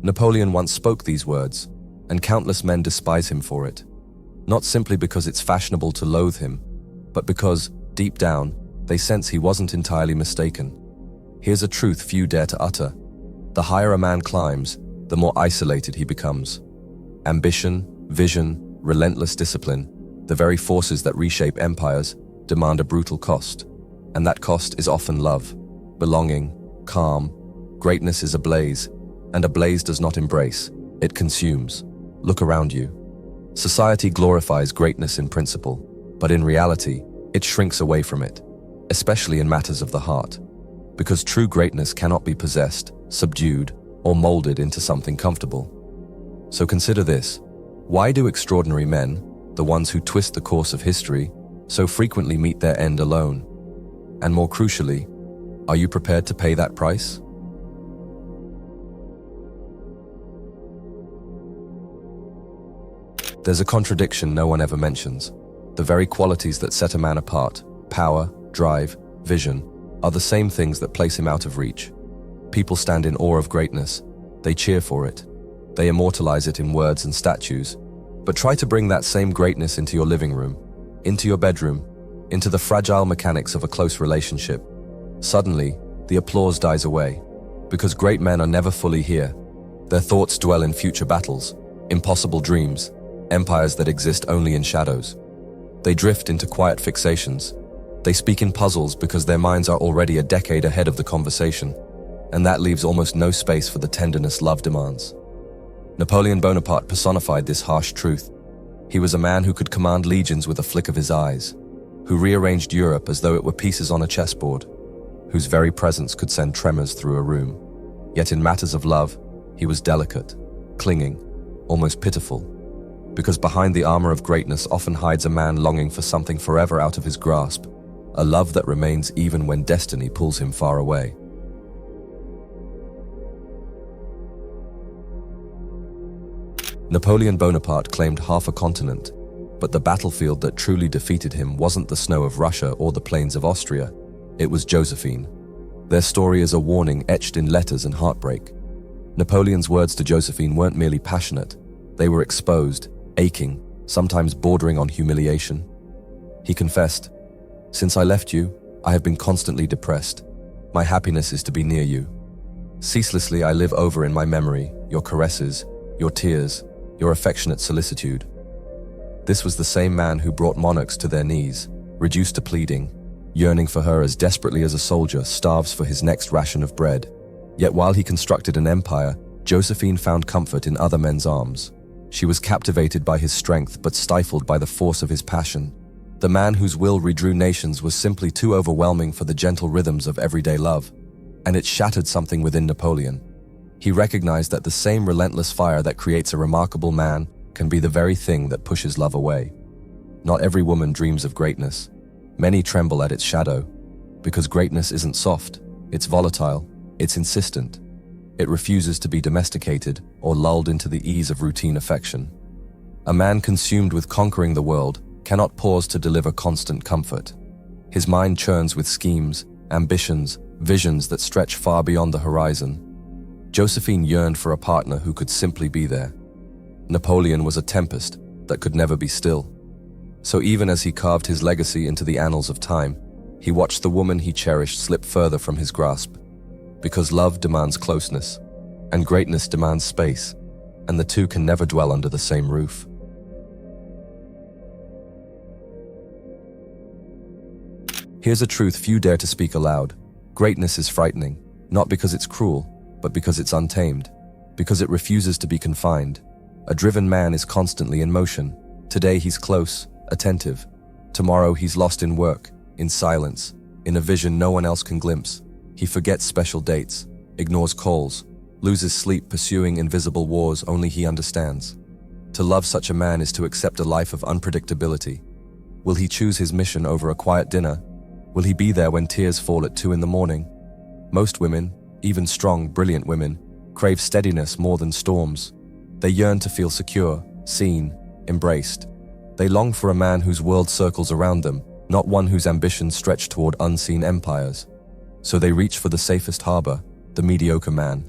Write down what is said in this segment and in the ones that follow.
Napoleon once spoke these words, and countless men despise him for it. Not simply because it's fashionable to loathe him, but because, deep down, they sense he wasn't entirely mistaken. Here's a truth few dare to utter. The higher a man climbs, the more isolated he becomes. Ambition, vision, relentless discipline, the very forces that reshape empires, demand a brutal cost. And that cost is often love, belonging, calm. Greatness is a blaze, and a blaze does not embrace, it consumes. Look around you. Society glorifies greatness in principle, but in reality, it shrinks away from it, especially in matters of the heart. Because true greatness cannot be possessed, subdued, or molded into something comfortable. So consider this. Why do extraordinary men, the ones who twist the course of history, so frequently meet their end alone? And more crucially, are you prepared to pay that price? There's a contradiction no one ever mentions. The very qualities that set a man apart, power, drive, vision, are the same things that place him out of reach. People stand in awe of greatness. They cheer for it. They immortalize it in words and statues. But try to bring that same greatness into your living room, into your bedroom, into the fragile mechanics of a close relationship. Suddenly, the applause dies away, because great men are never fully here. Their thoughts dwell in future battles, impossible dreams, empires that exist only in shadows. They drift into quiet fixations. They speak in puzzles because their minds are already a decade ahead of the conversation, and that leaves almost no space for the tenderness love demands. Napoleon Bonaparte personified this harsh truth. He was a man who could command legions with a flick of his eyes, who rearranged Europe as though it were pieces on a chessboard, whose very presence could send tremors through a room. Yet in matters of love, he was delicate, clinging, almost pitiful, because behind the armor of greatness often hides a man longing for something forever out of his grasp, a love that remains even when destiny pulls him far away. Napoleon Bonaparte claimed half a continent, but the battlefield that truly defeated him wasn't the snow of Russia or the plains of Austria. It was Josephine. Their story is a warning etched in letters and heartbreak. Napoleon's words to Josephine weren't merely passionate. They were exposed, aching, sometimes bordering on humiliation. He confessed, "Since I left you, I have been constantly depressed. My happiness is to be near you. Ceaselessly I live over in my memory, your caresses, your tears, your affectionate solicitude." This was the same man who brought monarchs to their knees, reduced to pleading, yearning for her as desperately as a soldier starves for his next ration of bread. Yet while he constructed an empire, Josephine found comfort in other men's arms. She was captivated by his strength but stifled by the force of his passion. The man whose will redrew nations was simply too overwhelming for the gentle rhythms of everyday love, and it shattered something within Napoleon. He recognized that the same relentless fire that creates a remarkable man can be the very thing that pushes love away. Not every woman dreams of greatness. Many tremble at its shadow, because greatness isn't soft, it's volatile, it's insistent. It refuses to be domesticated or lulled into the ease of routine affection. A man consumed with conquering the world cannot pause to deliver constant comfort. His mind churns with schemes, ambitions, visions that stretch far beyond the horizon. Josephine yearned for a partner who could simply be there. Napoleon was a tempest that could never be still. So even as he carved his legacy into the annals of time, he watched the woman he cherished slip further from his grasp. Because love demands closeness, and greatness demands space, and the two can never dwell under the same roof. Here's a truth few dare to speak aloud. Greatness is frightening, not because it's cruel, but because it's untamed, because it refuses to be confined. A driven man is constantly in motion. Today he's close, attentive. Tomorrow he's lost in work, in silence, in a vision no one else can glimpse. He forgets special dates, ignores calls, loses sleep pursuing invisible wars only he understands. To love such a man is to accept a life of unpredictability. Will he choose his mission over a quiet dinner? Will he be there when tears fall at 2 a.m? Most women, even strong, brilliant women, crave steadiness more than storms. They yearn to feel secure, seen, embraced. They long for a man whose world circles around them, not one whose ambitions stretch toward unseen empires. So they reach for the safest harbor, the mediocre man.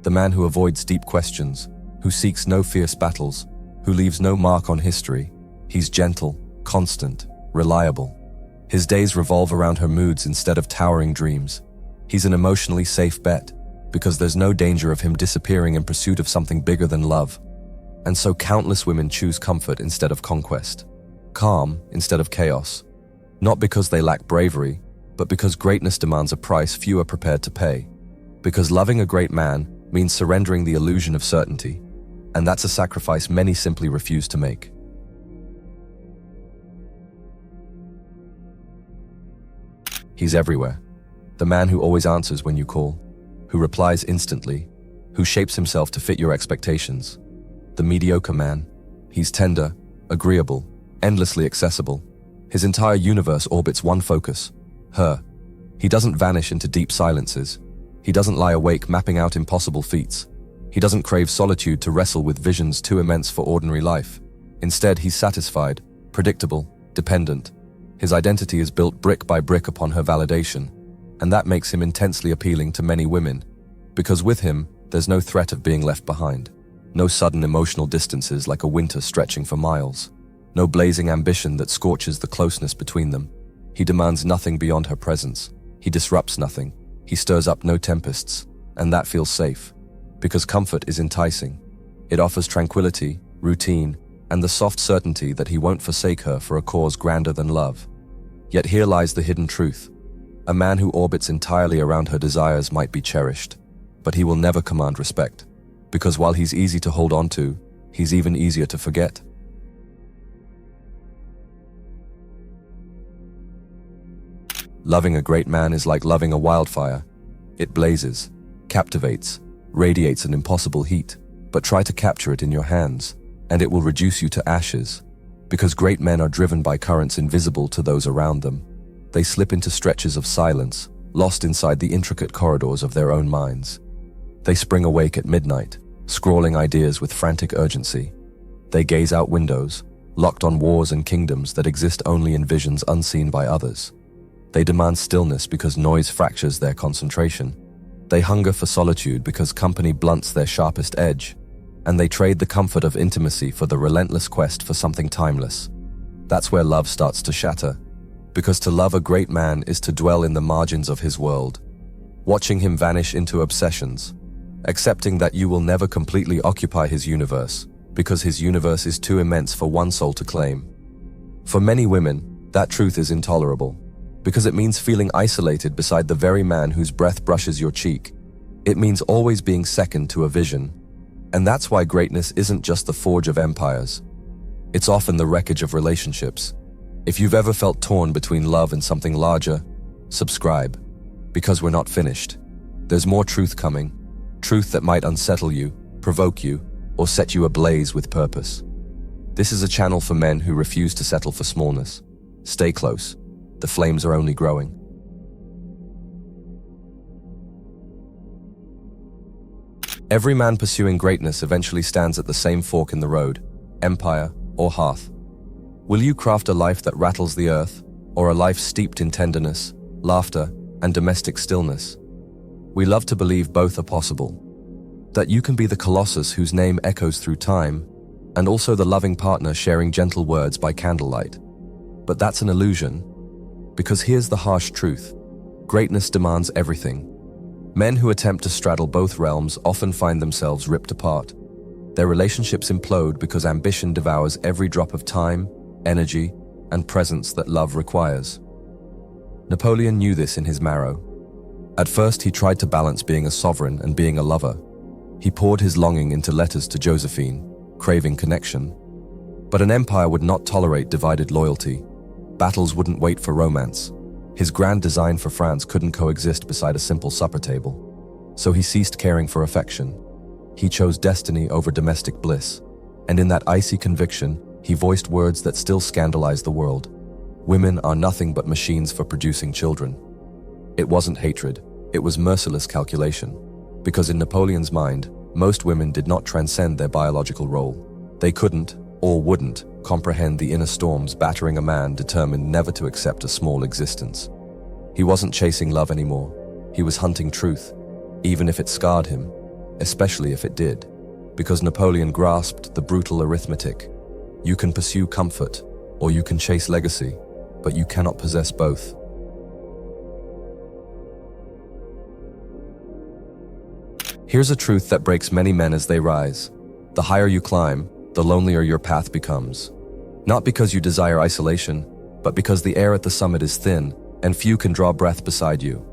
The man who avoids deep questions, who seeks no fierce battles, who leaves no mark on history. He's gentle, constant, reliable. His days revolve around her moods instead of towering dreams. He's an emotionally safe bet, because there's no danger of him disappearing in pursuit of something bigger than love. And so countless women choose comfort instead of conquest, calm instead of chaos. Not because they lack bravery, but because greatness demands a price few are prepared to pay. Because loving a great man means surrendering the illusion of certainty, and that's a sacrifice many simply refuse to make. He's everywhere. The man who always answers when you call, who replies instantly, who shapes himself to fit your expectations. The mediocre man. He's tender, agreeable, endlessly accessible. His entire universe orbits one focus, her. He doesn't vanish into deep silences. He doesn't lie awake mapping out impossible feats. He doesn't crave solitude to wrestle with visions too immense for ordinary life. Instead, he's satisfied, predictable, dependent. His identity is built brick by brick upon her validation, and that makes him intensely appealing to many women, because with him, there's no threat of being left behind. No sudden emotional distances like a winter stretching for miles. No blazing ambition that scorches the closeness between them. He demands nothing beyond her presence. He disrupts nothing. He stirs up no tempests, and that feels safe. Because comfort is enticing. It offers tranquility, routine, and the soft certainty that he won't forsake her for a cause grander than love. Yet here lies the hidden truth. A man who orbits entirely around her desires might be cherished, but he will never command respect. Because while he's easy to hold on to, he's even easier to forget. Loving a great man is like loving a wildfire. It blazes, captivates, radiates an impossible heat, but try to capture it in your hands, and it will reduce you to ashes. Because great men are driven by currents invisible to those around them. They slip into stretches of silence, lost inside the intricate corridors of their own minds. They spring awake at midnight, scrawling ideas with frantic urgency. They gaze out windows, locked on wars and kingdoms that exist only in visions unseen by others. They demand stillness because noise fractures their concentration. They hunger for solitude because company blunts their sharpest edge. And they trade the comfort of intimacy for the relentless quest for something timeless. That's where love starts to shatter. Because to love a great man is to dwell in the margins of his world, watching him vanish into obsessions, accepting that you will never completely occupy his universe, because his universe is too immense for one soul to claim. For many women, that truth is intolerable, because it means feeling isolated beside the very man whose breath brushes your cheek. It means always being second to a vision. And that's why greatness isn't just the forge of empires. It's often the wreckage of relationships. If you've ever felt torn between love and something larger, subscribe, because we're not finished. There's more truth coming, truth that might unsettle you, provoke you, or set you ablaze with purpose. This is a channel for men who refuse to settle for smallness. Stay close. The flames are only growing. Every man pursuing greatness eventually stands at the same fork in the road, empire or hearth. Will you craft a life that rattles the earth, or a life steeped in tenderness, laughter, and domestic stillness? We love to believe both are possible. That you can be the colossus whose name echoes through time, and also the loving partner sharing gentle words by candlelight. But that's an illusion, because here's the harsh truth. Greatness demands everything. Men who attempt to straddle both realms often find themselves ripped apart. Their relationships implode because ambition devours every drop of time, energy, and presence that love requires. Napoleon knew this in his marrow. At first, he tried to balance being a sovereign and being a lover. He poured his longing into letters to Josephine, craving connection. But an empire would not tolerate divided loyalty. Battles wouldn't wait for romance. His grand design for France couldn't coexist beside a simple supper table. So he ceased caring for affection. He chose destiny over domestic bliss. And in that icy conviction, he voiced words that still scandalize the world. Women are nothing but machines for producing children. It wasn't hatred, it was merciless calculation. Because in Napoleon's mind, most women did not transcend their biological role. They couldn't, or wouldn't, comprehend the inner storms battering a man determined never to accept a small existence. He wasn't chasing love anymore. He was hunting truth, even if it scarred him, especially if it did, because Napoleon grasped the brutal arithmetic. You can pursue comfort, or you can chase legacy, but you cannot possess both. Here's a truth that breaks many men as they rise. The higher you climb, the lonelier your path becomes. Not because you desire isolation, but because the air at the summit is thin, and few can draw breath beside you.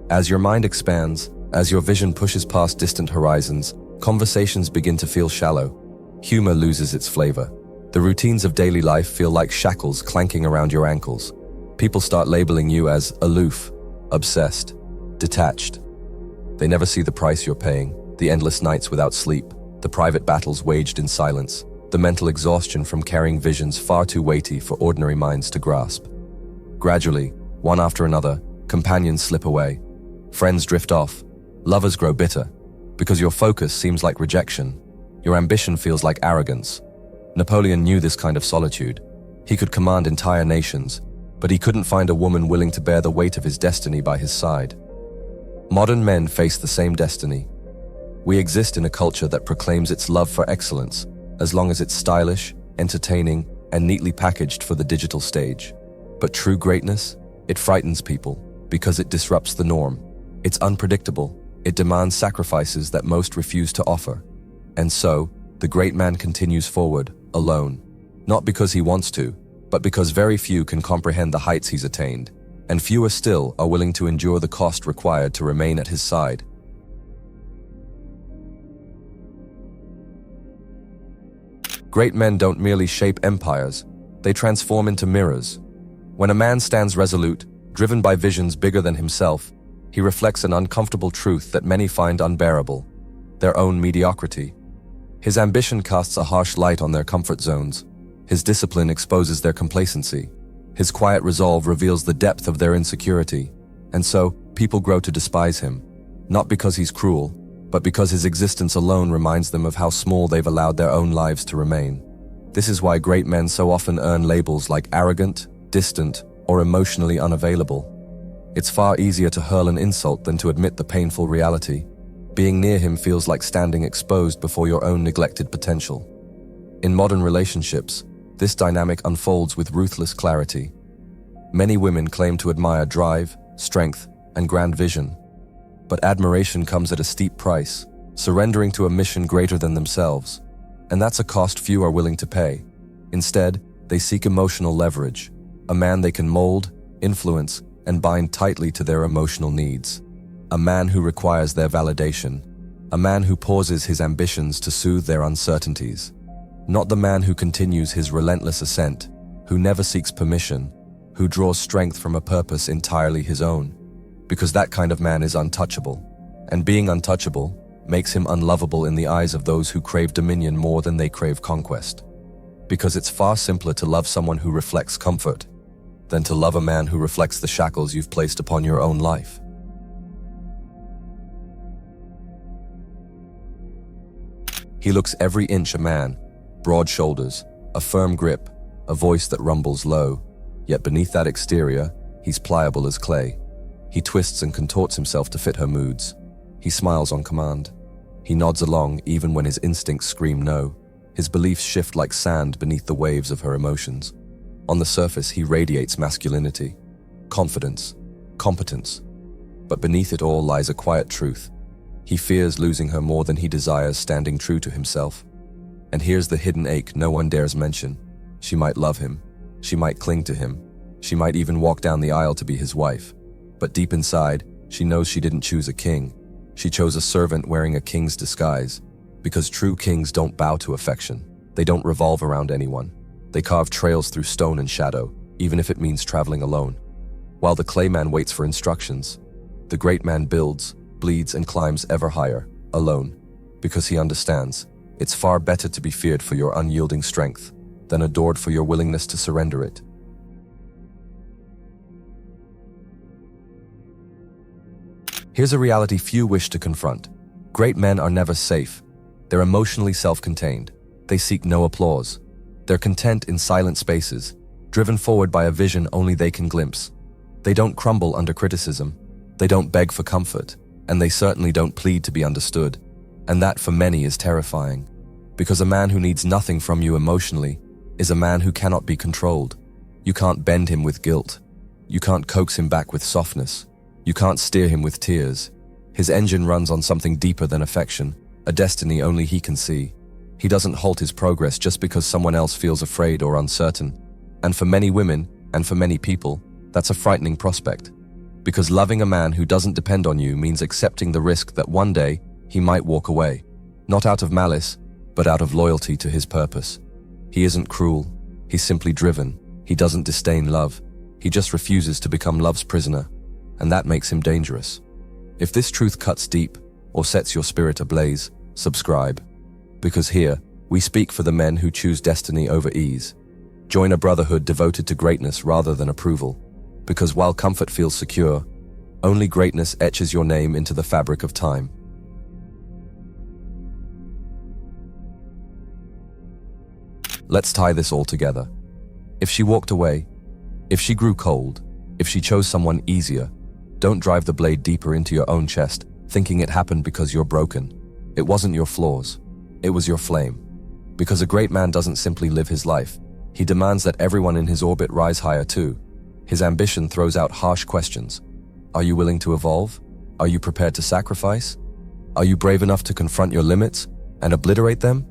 As your mind expands, as your vision pushes past distant horizons, conversations begin to feel shallow. Humor loses its flavor. The routines of daily life feel like shackles clanking around your ankles. People start labeling you as aloof, obsessed, detached. They never see the price you're paying, the endless nights without sleep, the private battles waged in silence, the mental exhaustion from carrying visions far too weighty for ordinary minds to grasp. Gradually, one after another, companions slip away. Friends drift off. Lovers grow bitter. Because your focus seems like rejection. Your ambition feels like arrogance. Napoleon knew this kind of solitude. He could command entire nations, but he couldn't find a woman willing to bear the weight of his destiny by his side. Modern men face the same destiny. We exist in a culture that proclaims its love for excellence, as long as it's stylish, entertaining, and neatly packaged for the digital stage. But true greatness? It frightens people, because it disrupts the norm. It's unpredictable. It demands sacrifices that most refuse to offer. And so, the great man continues forward, alone. Not because he wants to, but because very few can comprehend the heights he's attained, and fewer still are willing to endure the cost required to remain at his side. Great men don't merely shape empires, they transform into mirrors. When a man stands resolute, driven by visions bigger than himself, he reflects an uncomfortable truth that many find unbearable: their own mediocrity. His ambition casts a harsh light on their comfort zones. His discipline exposes their complacency. His quiet resolve reveals the depth of their insecurity. And so, people grow to despise him, not because he's cruel, but because his existence alone reminds them of how small they've allowed their own lives to remain. This is why great men so often earn labels like arrogant, distant, or emotionally unavailable. It's far easier to hurl an insult than to admit the painful reality. Being near him feels like standing exposed before your own neglected potential. In modern relationships, this dynamic unfolds with ruthless clarity. Many women claim to admire drive, strength, and grand vision. But admiration comes at a steep price, surrendering to a mission greater than themselves. And that's a cost few are willing to pay. Instead, they seek emotional leverage, a man they can mold, influence, and bind tightly to their emotional needs. A man who requires their validation. A man who pauses his ambitions to soothe their uncertainties. Not the man who continues his relentless ascent, who never seeks permission, who draws strength from a purpose entirely his own. Because that kind of man is untouchable. And being untouchable makes him unlovable in the eyes of those who crave dominion more than they crave conquest. Because it's far simpler to love someone who reflects comfort than to love a man who reflects the shackles you've placed upon your own life. He looks every inch a man, broad shoulders, a firm grip, a voice that rumbles low. Yet beneath that exterior, he's pliable as clay. He twists and contorts himself to fit her moods. He smiles on command. He nods along even when his instincts scream no. His beliefs shift like sand beneath the waves of her emotions. On the surface, he radiates masculinity, confidence, competence. But beneath it all lies a quiet truth. He fears losing her more than he desires standing true to himself. And here's the hidden ache no one dares mention. She might love him. She might cling to him. She might even walk down the aisle to be his wife. But deep inside, she knows she didn't choose a king. She chose a servant wearing a king's disguise. Because true kings don't bow to affection. They don't revolve around anyone. They carve trails through stone and shadow, even if it means traveling alone. While the clay man waits for instructions, the great man builds, bleeds, and climbs ever higher, alone. Because he understands, it's far better to be feared for your unyielding strength than adored for your willingness to surrender it. Here's a reality few wish to confront. Great men are never safe. They're emotionally self-contained. They seek no applause. They're content in silent spaces, driven forward by a vision only they can glimpse. They don't crumble under criticism. They don't beg for comfort. And they certainly don't plead to be understood. And that, for many, is terrifying. Because a man who needs nothing from you emotionally is a man who cannot be controlled. You can't bend him with guilt. You can't coax him back with softness. You can't steer him with tears. His engine runs on something deeper than affection, a destiny only he can see. He doesn't halt his progress just because someone else feels afraid or uncertain. And for many women, and for many people, that's a frightening prospect. Because loving a man who doesn't depend on you means accepting the risk that one day he might walk away. Not out of malice, but out of loyalty to his purpose. He isn't cruel. He's simply driven. He doesn't disdain love. He just refuses to become love's prisoner. And that makes him dangerous. If this truth cuts deep or sets your spirit ablaze, subscribe. Because here, we speak for the men who choose destiny over ease. Join a brotherhood devoted to greatness rather than approval. Because while comfort feels secure, only greatness etches your name into the fabric of time. Let's tie this all together. If she walked away, if she grew cold, if she chose someone easier, don't drive the blade deeper into your own chest, thinking it happened because you're broken. It wasn't your flaws. It was your flame. Because a great man doesn't simply live his life. He demands that everyone in his orbit rise higher too. His ambition throws out harsh questions. Are you willing to evolve? Are you prepared to sacrifice? Are you brave enough to confront your limits and obliterate them?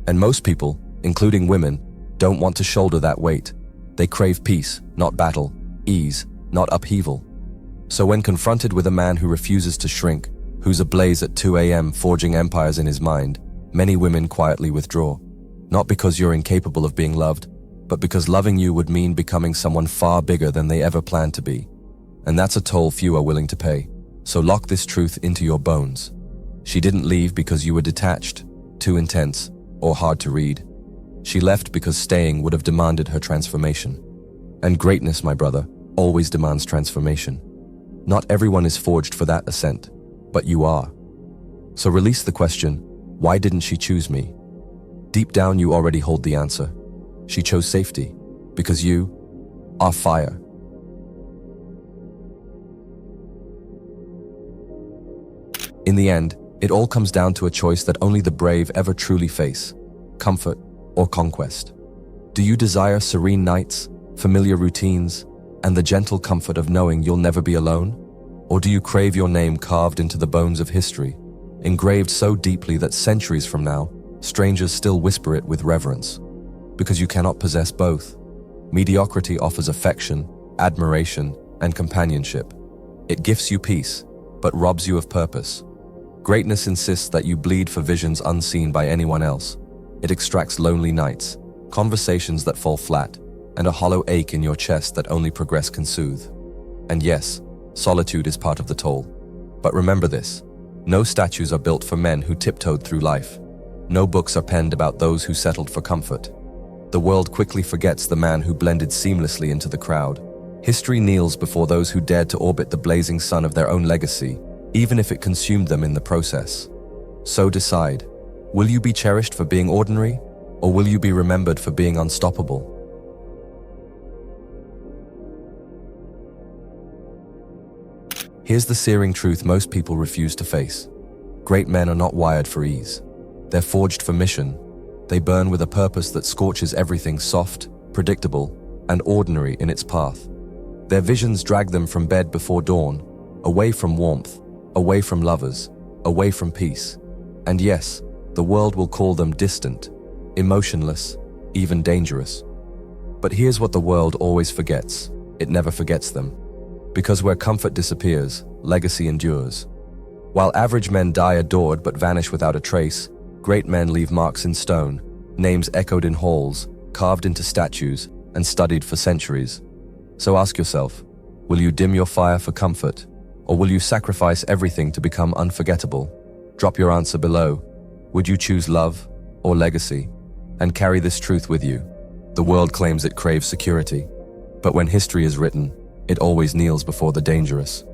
And most people, including women, don't want to shoulder that weight. They crave peace, not battle, ease, not upheaval. So when confronted with a man who refuses to shrink, who's ablaze at 2 a.m. forging empires in his mind, many women quietly withdraw. Not because you're incapable of being loved, but because loving you would mean becoming someone far bigger than they ever planned to be. And that's a toll few are willing to pay. So lock this truth into your bones. She didn't leave because you were detached, too intense, or hard to read. She left because staying would have demanded her transformation. And greatness, my brother, always demands transformation. Not everyone is forged for that ascent, but you are. So release the question, why didn't she choose me? Deep down, you already hold the answer. She chose safety, because you are fire. In the end, it all comes down to a choice that only the brave ever truly face: comfort or conquest. Do you desire serene nights, familiar routines, and the gentle comfort of knowing you'll never be alone? Or do you crave your name carved into the bones of history, engraved so deeply that centuries from now, strangers still whisper it with reverence? Because you cannot possess both. Mediocrity offers affection, admiration, and companionship. It gifts you peace, but robs you of purpose. Greatness insists that you bleed for visions unseen by anyone else. It extracts lonely nights, conversations that fall flat, and a hollow ache in your chest that only progress can soothe. And yes, solitude is part of the toll. But remember this: no statues are built for men who tiptoed through life. No books are penned about those who settled for comfort. The world quickly forgets the man who blended seamlessly into the crowd. History kneels before those who dared to orbit the blazing sun of their own legacy, even if it consumed them in the process. So decide, will you be cherished for being ordinary, or will you be remembered for being unstoppable? Here's the searing truth most people refuse to face. Great men are not wired for ease. They're forged for mission. They burn with a purpose that scorches everything soft, predictable, and ordinary in its path. Their visions drag them from bed before dawn, away from warmth, away from lovers, away from peace. And yes, the world will call them distant, emotionless, even dangerous. But here's what the world always forgets: it never forgets them. Because where comfort disappears, legacy endures. While average men die adored but vanish without a trace, great men leave marks in stone, names echoed in halls, carved into statues, and studied for centuries. So ask yourself, will you dim your fire for comfort, or will you sacrifice everything to become unforgettable? Drop your answer below. Would you choose love or legacy? And carry this truth with you. The world claims it craves security, but when history is written, it always kneels before the dangerous.